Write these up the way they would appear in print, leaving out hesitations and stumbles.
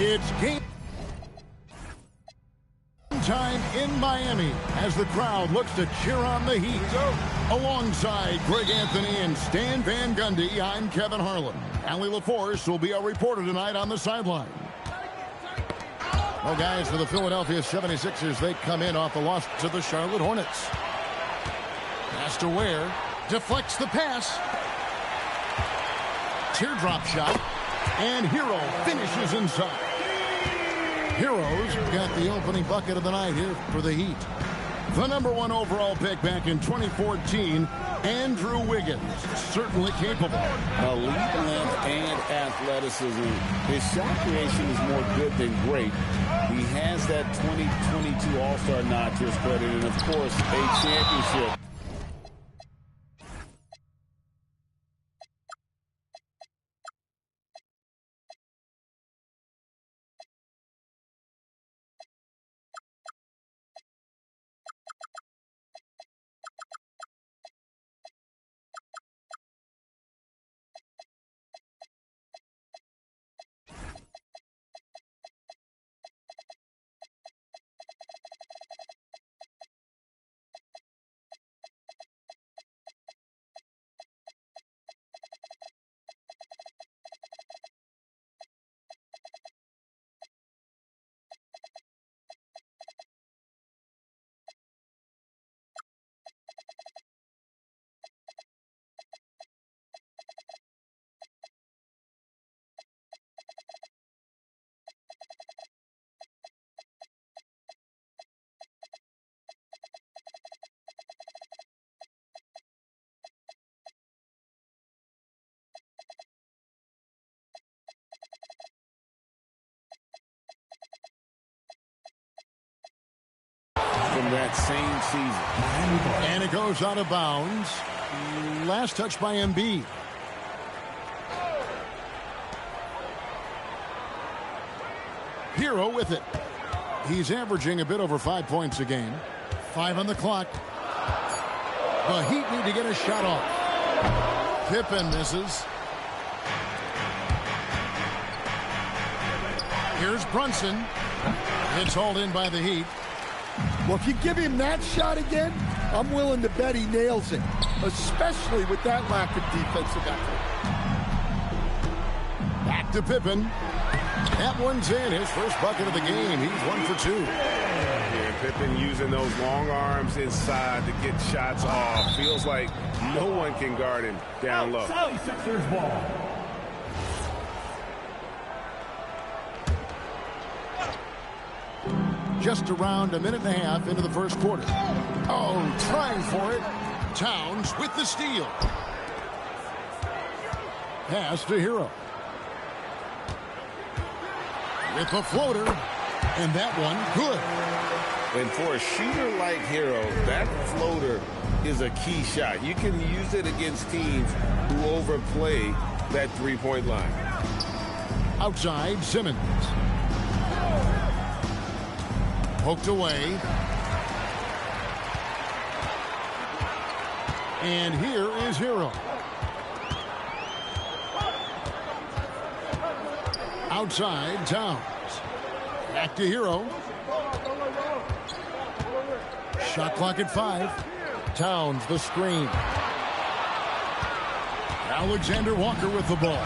It's game time in Miami as the crowd looks to cheer on the Heat. Alongside Greg Anthony and Stan Van Gundy, I'm Kevin Harlan. Allie LaForce will be our reporter tonight on the sideline. Well, guys, for the Philadelphia 76ers, they come in off the loss to the Charlotte Hornets. Pass to Ware. Deflects the pass. Teardrop shot. And Hero finishes inside. Heroes got the opening bucket of the night here for the Heat. The #1 overall pick back in 2014, Andrew Wiggins, certainly capable. Elite length and athleticism. His shot creation is more good than great. He has that 2022 All-Star nod to his credit, and of course, a championship. From that same season. And it goes out of bounds. Last touch by Embiid. Hero with it. He's averaging a bit over 5 points a game. 5 on the clock. The Heat need to get a shot off. Pippen misses. Here's Brunson. It's hauled in by the Heat. Well, if you give him that shot again, I'm willing to bet he nails it, especially with that lack of defensive effort. Back to Pippen. That one's in. His first bucket of the game. He's 1 for 2. Yeah, Pippen using those long arms inside to get shots off. Feels like no one can guard him down low. 76ers ball. Just around a minute and a half into the first quarter. Oh, trying for it. Towns with the steal. Pass to Hero. With the floater. And that one, good. And for a shooter like Hero, that floater is a key shot. You can use it against teams who overplay that three-point line. Outside, Simmons. Poked away. And here is Hero. Outside, Towns. Back to Hero. Shot clock at 5. Towns, the screen. Alexander Walker with the ball.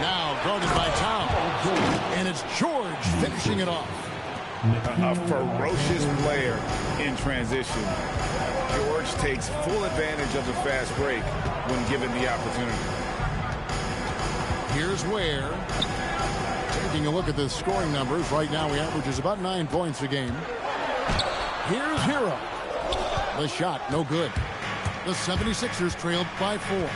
Now guarded by Towns. And it's George finishing it off. A ferocious player in transition. George takes full advantage of the fast break when given the opportunity. Here's Ware. Taking a look at the scoring numbers. Right now he averages about 9 points a game. Here's Hero. The shot, no good. The 76ers trailed by 4.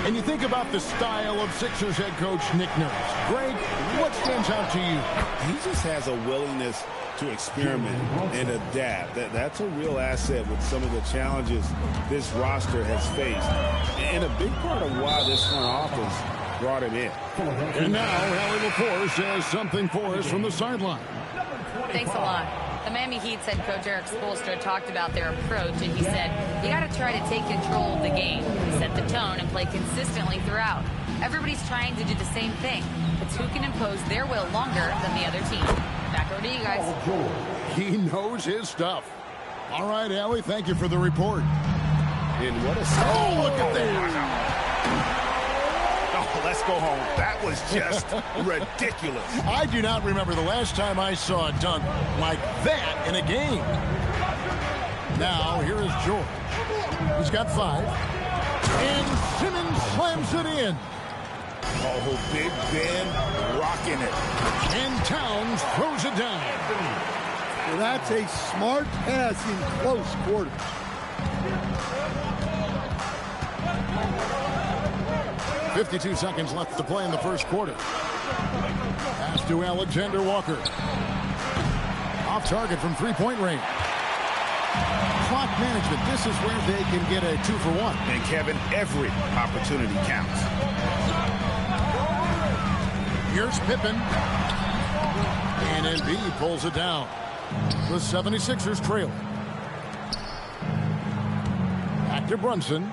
And you think about the style of Sixers head coach Nick Nurse. Greg, what stands out to you? He just has a willingness to experiment and adapt. That's a real asset with some of the challenges this roster has faced. And a big part of why this front office brought him in. And now, Allie LaForce says something for us from the sideline. Thanks a lot. The Miami Heat's head coach Eric Spoelstra talked about their approach, and he said, you got to try to take control of the game, set the tone, and play consistently throughout. Everybody's trying to do the same thing. It's who can impose their will longer than the other team. Back over to you guys. He knows his stuff. All right, Allie, thank you for the report. And what a... Oh, look at that. Oh, let's go home. That was just ridiculous. I do not remember the last time I saw a dunk like that in a game. Now, here is George. He's got 5. And Simmons slams it in. Oh, Big Ben rocking it. And Towns throws it down. Well, that's a smart pass in close quarters. .52 seconds left to play in the first quarter. Pass to Alexander Walker. Off target from three-point range. Clock management. This is where they can get a 2-for-1. And Kevin, every opportunity counts. Here's Pippen. And Embiid pulls it down. The 76ers trail. Back to Brunson.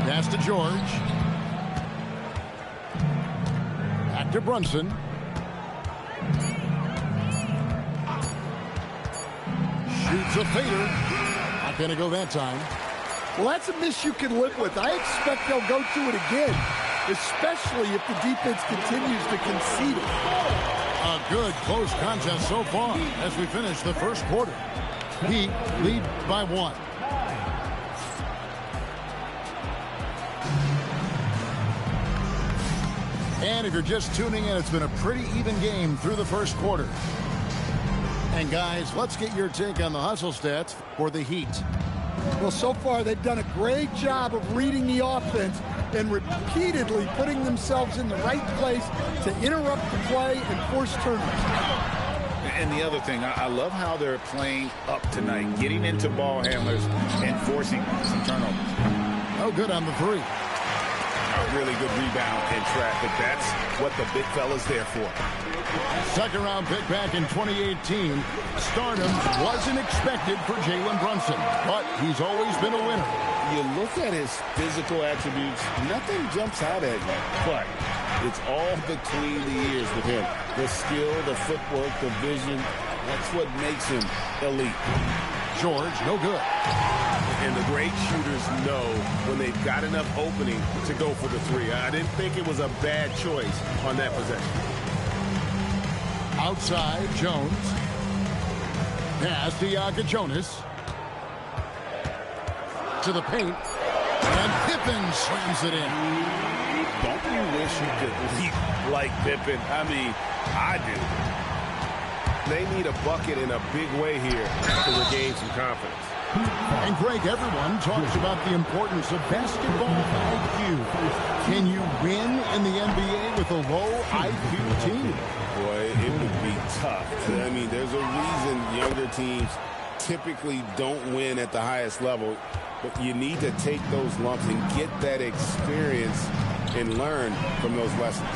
Pass to George. Back to Brunson. Shoots a fader. Not going to go that time. Well, that's a miss you can live with. I expect they'll go to it again, especially if the defense continues to concede it. A good close contest so far as we finish the first quarter. Heat lead by 1. And if you're just tuning in, it's been a pretty even game through the first quarter. And guys, let's get your take on the hustle stats for the Heat. Well, so far they've done a great job of reading the offense and repeatedly putting themselves in the right place to interrupt the play and force turnovers. And the other thing, I love how they're playing up tonight, getting into ball handlers and forcing some turnovers. Oh, good on the 3. A really good rebound in traffic. That's what the big fella's there for. Second round pick back in 2018. Stardom wasn't expected for Jalen Brunson, but he's always been a winner. You look at his physical attributes, nothing jumps out at you. But it's all between the ears with him. The skill, the footwork, the vision, that's what makes him elite. George, no good. And the great shooters know when they've got enough opening to go for the 3. I didn't think it was a bad choice on that possession. Outside, Jones. Pass to Yaka Jonas. To the paint. And Pippen slams it in. Don't you wish you could leap like Pippen? I mean, I do. They need a bucket in a big way here to regain some confidence. And Greg, everyone talks about the importance of basketball IQ. Can you win in the NBA with a low IQ team? Boy, it would be tough. I mean, there's a reason younger teams typically don't win at the highest level. But you need to take those lumps and get that experience and learn from those lessons.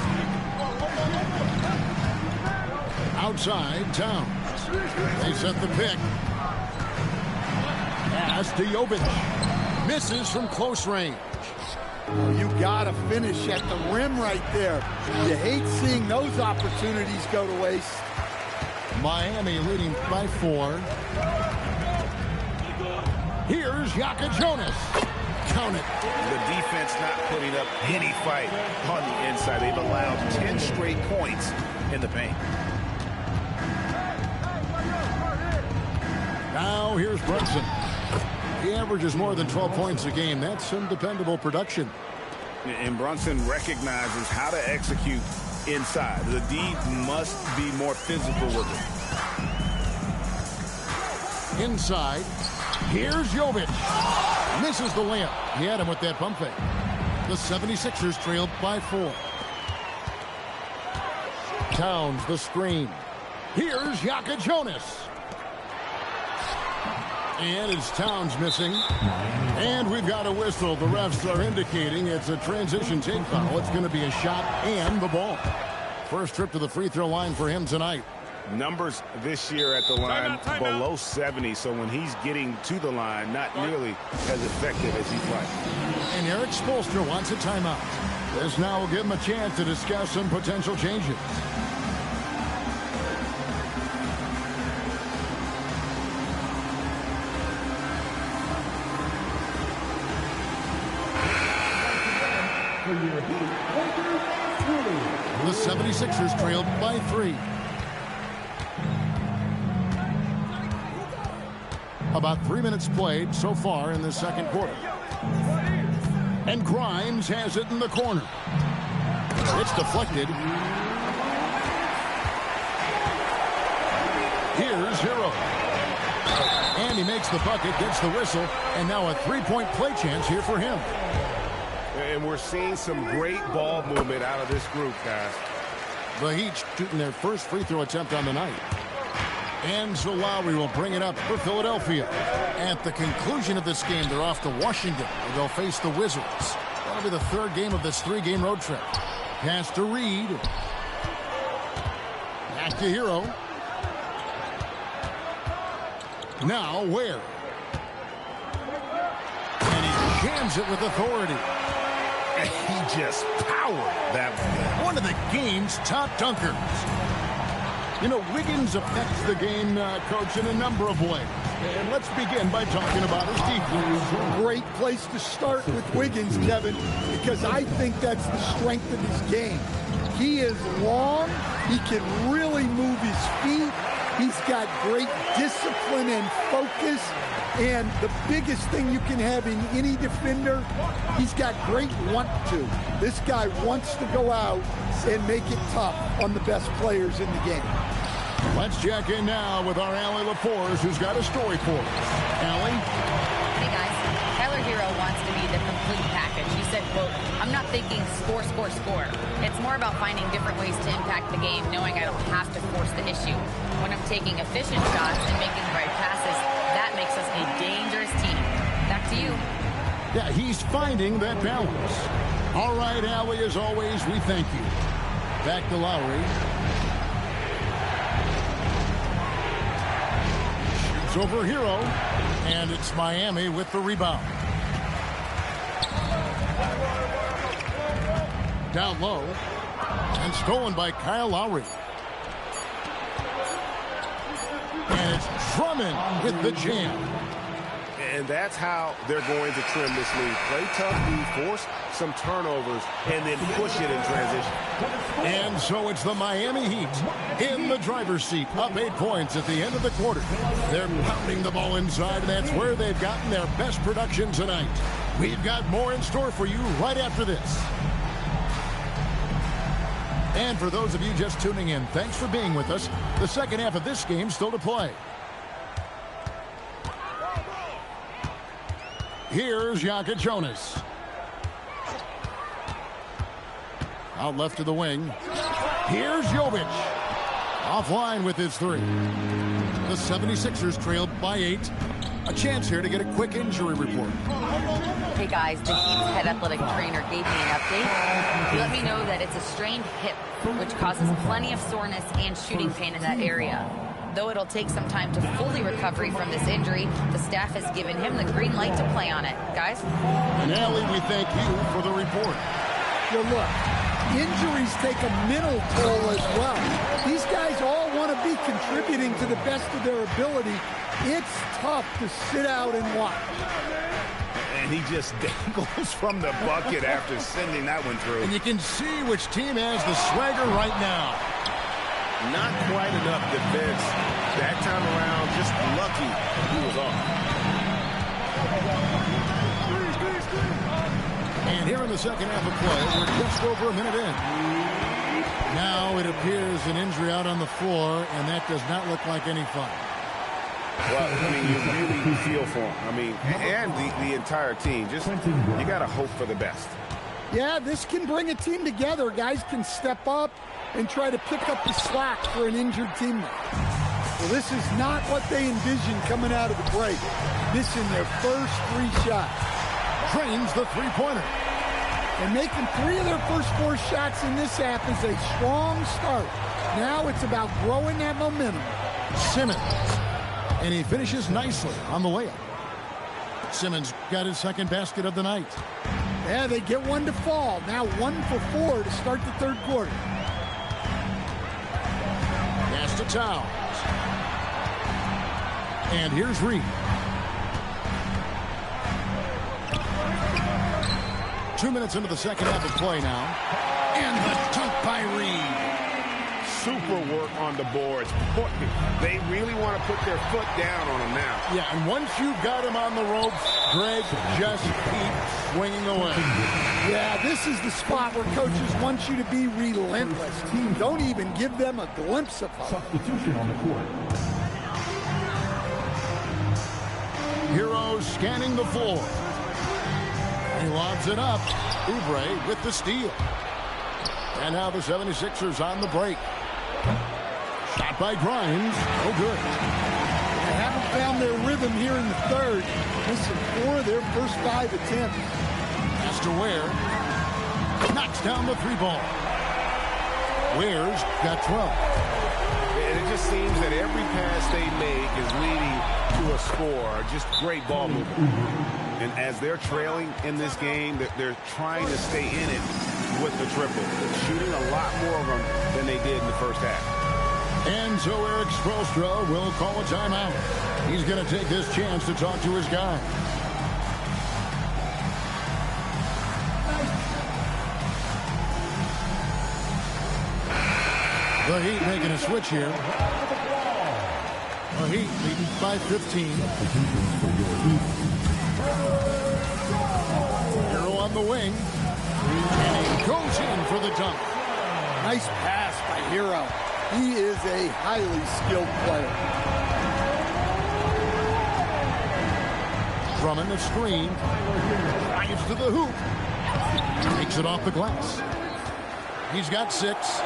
Outside, Towns. They set the pick. Pass to Jovic. Misses from close range. Oh, you got to finish at the rim right there. You hate seeing those opportunities go to waste. Miami leading by 4. Here's Yaka Jonas. Count it. The defense not putting up any fight on the inside. They've allowed 10 straight points in the paint. Now here's Brunson. He averages more than 12 points a game. That's some dependable production. And Brunson recognizes how to execute inside. The D must be more physical with it. Inside. Here's Jovic. Misses the layup. He had him with that pump fake. The 76ers trailed by 4. Towns the screen. Here's Yaka Jonas. And it's Towns missing. And we've got a whistle. The refs are indicating it's a transition take foul. It's going to be a shot and the ball. First trip to the free throw line for him tonight. Numbers this year at the line below 70, so when he's getting to the line, not nearly as effective as he'd like. And Eric Spoelstra wants a timeout. This now will give him a chance to discuss some potential changes. The 76ers trailed by 3. About 3 minutes played so far in the second quarter. And Grimes has it in the corner. It's deflected. Here's Hero. And he makes the bucket, gets the whistle, and now a three-point play chance here for him. And we're seeing some great ball movement out of this group, guys. The Heat shooting their first free throw attempt on the night. And so Lowry will bring it up for Philadelphia. At the conclusion of this game, they're off to Washington, where they'll face the Wizards. That'll be the third game of this 3-game road trip. Pass to Reed. Back to Hero. Now Ware. And he jams it with authority. And he just powered that one of the game's top dunkers. You know, Wiggins affects the game, Coach, in a number of ways. And let's begin by talking about his defense. Great place to start with Wiggins, Kevin, because I think that's the strength of his game. He is long. He can really move his feet. He's got great discipline and focus. And the biggest thing you can have in any defender, he's got great want to. This guy wants to go out and make it tough on the best players in the game. Let's check in now with our Allie LaForce, who's got a story for us. Allie? Hey, guys. Tyler Hero wants to be the complete package. He said, quote, "I'm not thinking score, score, score. It's more about finding different ways to impact the game, knowing I don't have to force the issue. When I'm taking efficient shots and making the right passes, that makes us a dangerous team." Back to you. Yeah, he's finding that balance. All right, Allie, as always, we thank you. Back to Lowry. Shoots over Hero. And it's Miami with the rebound. Down low. And stolen by Kyle Lowry. And it's Drummond with the jam. And that's how they're going to trim this lead. Play tough, D, force some turnovers, and then push it in transition. And so it's the Miami Heat in the driver's seat, up 8 points at the end of the quarter. They're pounding the ball inside, and that's where they've gotten their best production tonight. We've got more in store for you right after this. And for those of you just tuning in, thanks for being with us. The second half of this game still to play. Here's Jokic Jonas. Out left to the wing. Here's Jovic. Offline with his three. The 76ers trailed by 8. A chance here to get a quick injury report. Hey guys, the Heat's head athletic trainer gave me an update. He let me know that it's a strained hip, which causes plenty of soreness and shooting pain in that area. Though it'll take some time to fully recover from this injury, the staff has given him the green light to play on it. Guys? And Allie, we thank you for the report. Well, look, injuries take a mental toll as well. These guys all want to be contributing to the best of their ability. It's tough to sit out and watch. And he just dangles from the bucket after sending that one through. And you can see which team has the swagger right now. Not quite enough defense that time around. Just lucky he was off. And here in the second half of play, we're just over a minute in. Now it appears an injury out on the floor, and that does not look like any fun. Well, I mean, you really feel for him. I mean, and the entire team. Just, you got to hope for the best. Yeah, this can bring a team together. Guys can step up and try to pick up the slack for an injured teammate. Well, this is not what they envisioned coming out of the break. Missing their first 3 shots. Drains the three-pointer. And making 3 of their first 4 shots in this half is a strong start. Now it's about growing that momentum. Simmons. And he finishes nicely on the layup. Simmons got his second basket of the night. Yeah, they get one to fall. Now 1 for 4 to start the third quarter. Pass to Towns. And here's Reed. 2 minutes into the second half of play now. And the dunk by Reed. Super work on the boards. They really want to put their foot down on him now. Yeah, and once you've got him on the ropes, Greg, just keep swinging away. Yeah, this is the spot where coaches want you to be relentless. Don't even give them a glimpse of hope. Substitution on the court. Hero scanning the floor. He lobs it up. Oubre with the steal. And now the 76ers on the break. Shot by Grimes. No good. They haven't found their rhythm here in the third. Missing 4 of their first 5 attempts. Pass to Ware. Knocks down the 3-ball. Ware's got 12. And it just seems that every pass they make is leading to a score. Just great ball movement. And as they're trailing in this game, they're trying to stay in it with the triple. They're shooting a lot more of them than they did in the first half. And so Eric Spoelstra will call a timeout. He's going to take this chance to talk to his guy. The Heat making a switch here. The Heat leading by 15. Hero on the wing. And he goes in for the dunk. Nice pass by Hero. He is a highly skilled player. Drummond the screen. Drives to the hoop. Takes it off the glass. He's got 6.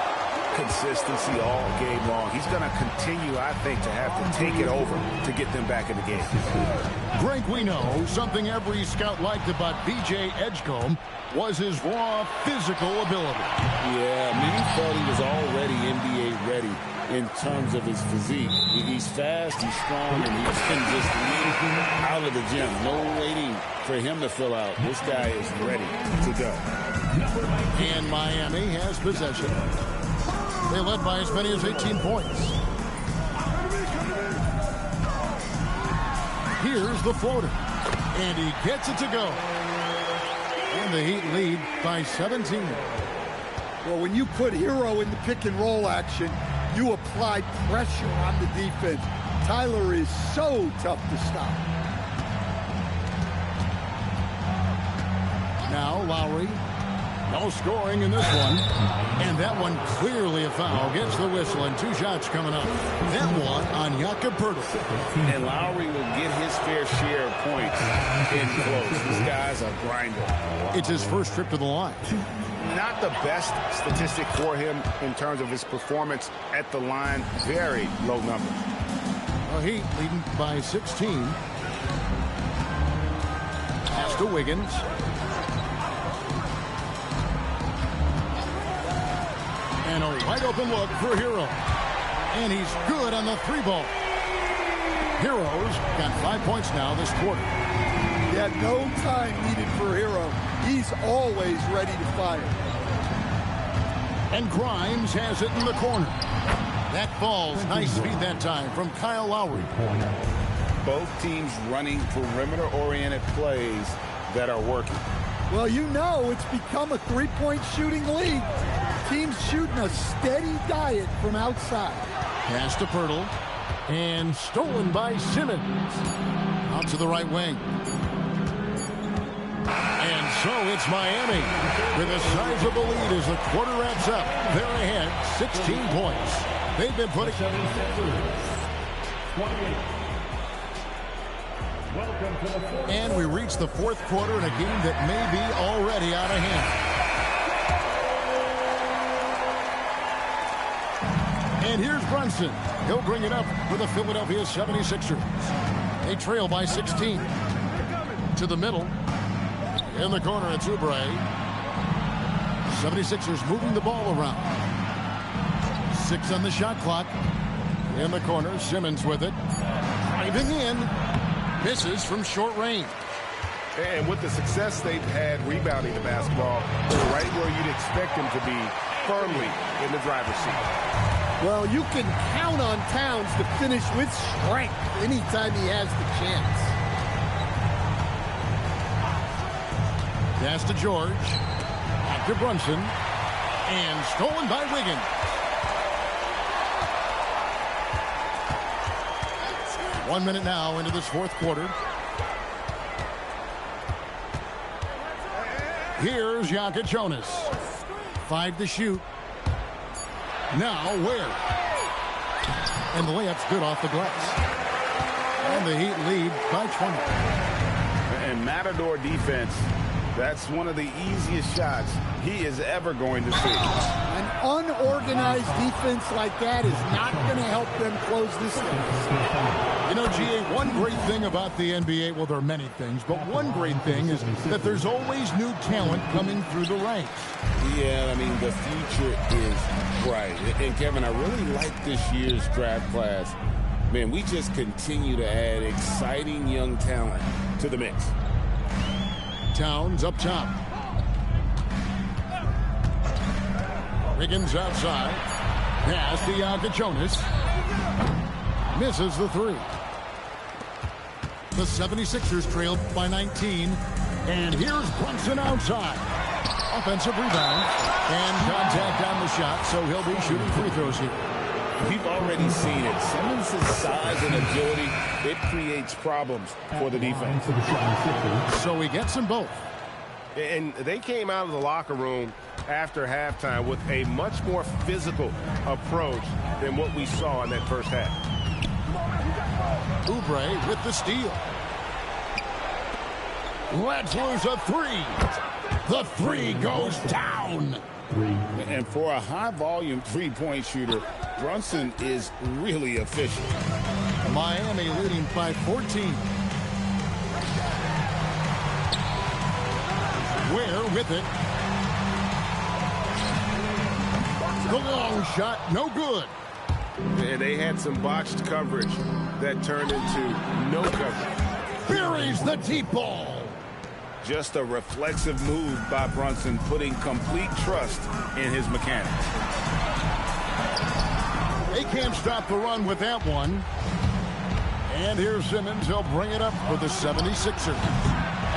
Consistency all game long. He's going to continue, I think, to have to take it over to get them back in the game. Greg, we know something every scout liked about B.J. Edgecombe was his raw physical ability. Yeah, many felt he was already NBA ready in terms of his physique. He's fast, he's strong, and he can just leave out of the gym. No waiting for him to fill out. This guy is ready to go. And Miami has possession. They led by as many as 18 points. Here's the floater. And he gets it to go. And the Heat lead by 17. Well, when you put Hero in the pick and roll action, you apply pressure on the defense. Tyler is so tough to stop. Now Lowry. No scoring in this one. And that one clearly a foul. Gets the whistle and 2 shots coming up. That one on Jakob Poeltl. And Lowry will get his fair share of points in close. This guy's a grinder. It's his first trip to the line. Not the best statistic for him in terms of his performance at the line. Very low number. The Heat leading by 16. Pass to Wiggins. And a wide open look for Hero. And he's good on the 3-ball. Hero's got 5 points now this quarter. Yeah, no time needed for Hero. He's always ready to fire. And Grimes has it in the corner. That falls. Nice feed that time from Kyle Lowry. Both teams running perimeter-oriented plays that are working. Well, you know it's become a 3-point shooting league. Teams shooting a steady diet from outside. Pass to Poeltl. And stolen by Simmons. Out to the right wing. And so it's Miami with a sizable lead as the quarter wraps up. They're ahead 16 points. They've been putting... And we reach the 4th quarter in a game that may be already out of hand. And here's Brunson. He'll bring it up for the Philadelphia 76ers. They trail by 16. To the middle. In the corner, it's Oubre. 76ers moving the ball around. 6 on the shot clock. In the corner, Simmons with it. Driving in. Misses from short range. And with the success they've had rebounding the basketball, they're right where you'd expect them to be, firmly in the driver's seat. Well, you can count on Towns to finish with strength anytime he has the chance. Pass to George. Back to Brunson. And stolen by Wiggins. One minute now into this fourth quarter. Here's Jokic. 5 to shoot. Now Ware. And the layup's good off the glass. And the Heat lead by 20. And Matador defense, that's one of the easiest shots he is ever going to see. An unorganized defense like that is not going to help them close this game. You know, GA, one great thing about the NBA, well, there are many things, but one great thing is that there's always new talent coming through the ranks. Yeah, I mean, the future is bright. And, Kevin, I really like this year's draft class. Man, we just continue to add exciting young talent to the mix. Towns up top. Wiggins outside. Pass to Jokic. Misses the 3. The 76ers trailed by 19. And here's Brunson outside. Offensive rebound. And contact on the shot, so he'll be shooting free throws here. We've already seen it. Simmons' size and agility, it creates problems for the defense. So he gets them both. And they came out of the locker room after halftime with a much more physical approach than what we saw in that first half. Oubre with the steal. Let's lose a 3. The 3 goes down. And for a high-volume three-point shooter, Brunson is really efficient. Miami leading by 14. Ware with it. The long shot, no good. And they had some botched coverage that turned into no coverage. Buries the deep ball. Just a reflexive move by Brunson, putting complete trust in his mechanics. They can't stop the run with that one. And here's Simmons. He'll bring it up for the 76ers.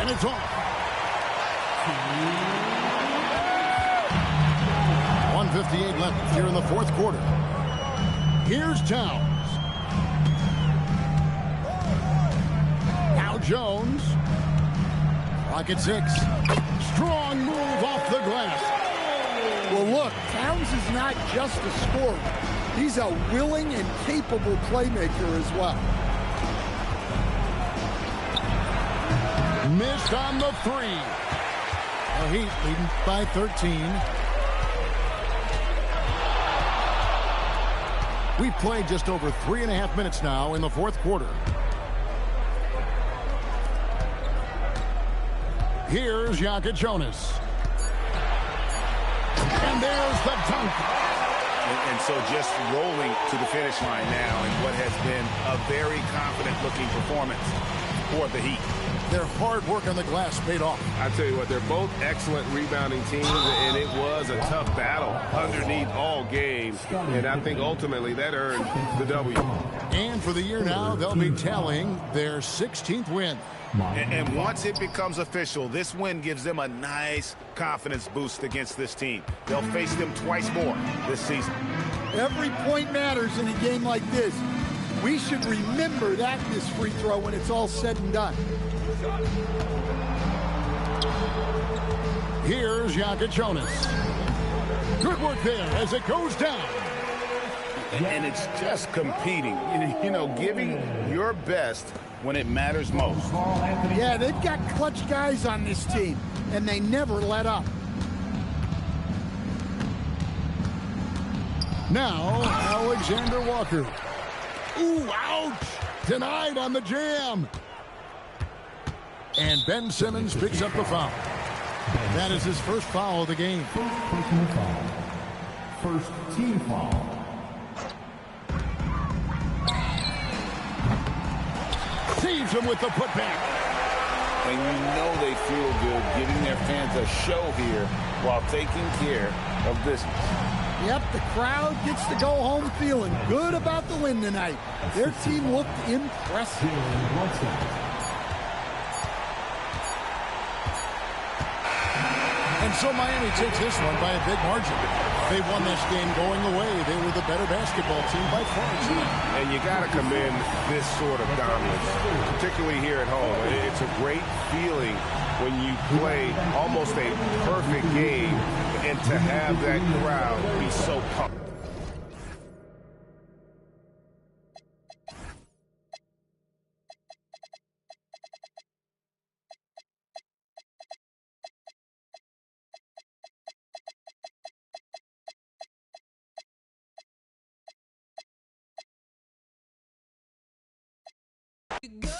And it's off. 1:58 left here in the fourth quarter. Here's Towns. Now Jones. Clock at 6. Strong move off the glass. Well, look, Towns is not just a scorer. He's a willing and capable playmaker as well. Missed on the 3. The Heat leading by 13. We've played just over 3.5 minutes now in the fourth quarter. Here's Jokic. And there's the dunk. And so just rolling to the finish line now in what has been a very confident-looking performance for the Heat. Their hard work on the glass paid off. I tell you what, they're both excellent rebounding teams, and it was a tough battle underneath all game. And I think ultimately that earned the W. And for the year now, they'll be tallying their 16th win. And once it becomes official, this win gives them a nice confidence boost against this team. They'll face them twice more this season. Every point matters in a game like this. We should remember that in this free throw when it's all said and done. Here's Jokic. Good work there as it goes down. And it's just competing, you know, giving your best when it matters most. Yeah, they've got clutch guys on this team, and they never let up. Now, Alexander Walker. Ooh, ouch! Denied on the jam. And Ben Simmons picks up the foul. That is his first foul of the game. Personal foul. First team foul. Saves him with the putback. And you know they feel good giving their fans a show here while taking care of business. Yep, the crowd gets to go home feeling good about the win tonight. Their team looked impressive. And so Miami takes this one by a big margin. They won this game going away. They were the better basketball team by far tonight. And you got to commend this sort of dominance, particularly here at home. It's a great feeling when you play almost a perfect game and to have that crowd be so pumped. Go.